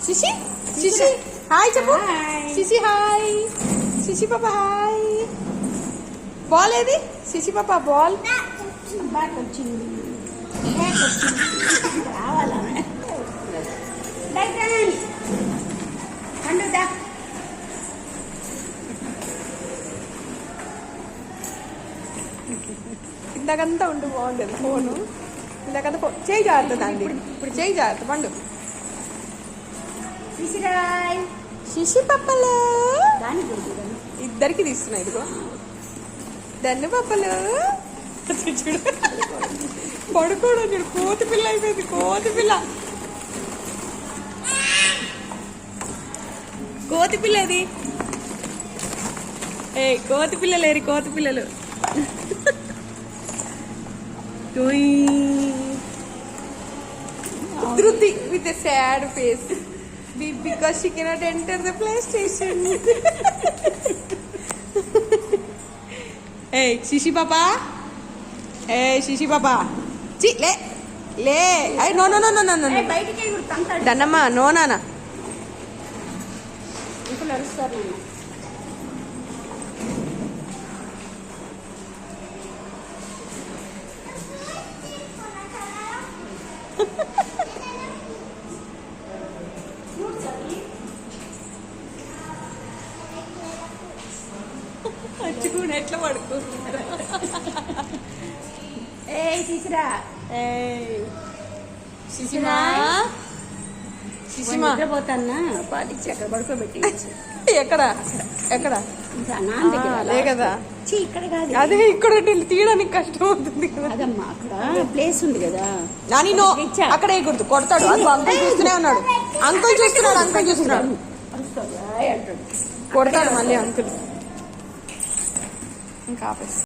శిశి శిశి hi చెప్పు. శిశి hi. శిశి పాప hi. Ball ఏది? శిశి పాప బాల్ వచ్చింది రావాలా ఇందాకంతా ఉండి బాగుండేది ఫోను. ఇందాకంతా చేయి జాగ్రత్త అండి. ఇప్పుడు చేయి జాగ్రత్త పండు. శిశి పప్పలు ఇద్దరికి తీస్తున్నాయి. ఇదిగో దన్ను పప్పలు చూడు పడుకోవడం చూడు. కోతి పిల్ల అయిపోయింది. కోతి పిల్ల కోతి పిల్ల అది. ఏ కోతి పిల్లలేరు కోతి పిల్లలు. Dhruti with a sad face because she cannot enter the PlayStation. Hey, Shishi Papa. Hey, Shishi Papa. Chi, le. Hey, no. Hey, బయటికి గుర్తంటాడు. Danamma, no, nana. ఇప్పుడు అరుస్తారు నన్ను. వచ్చుకుని ఎట్లా పడుకుంటున్నారు. ఏ శిశిరా శిశిమా శిశిమా నిద్రపోతాన్నా పాటించి అక్కడ పడుకోబెట్టి ఎక్కడ ఎక్కడ నాన్న దగ్గర లే కదా. ఇక్కడ కాదు అదే ఇక్కడ తీయడానికి కష్టం అవుతుంది కదా. అదమ్మా అక్కడ ప్లేస్ ఉంది కదా. నాని నో అక్కడ వేయకూడదు. కొడతాడు. అంకుల్ చూస్తూనే ఉన్నాడు. అంకుల్ చూస్తున్నాడు. కొడతాడు మళ్ళీ అంకుల్. ఇంకా ఆపేసి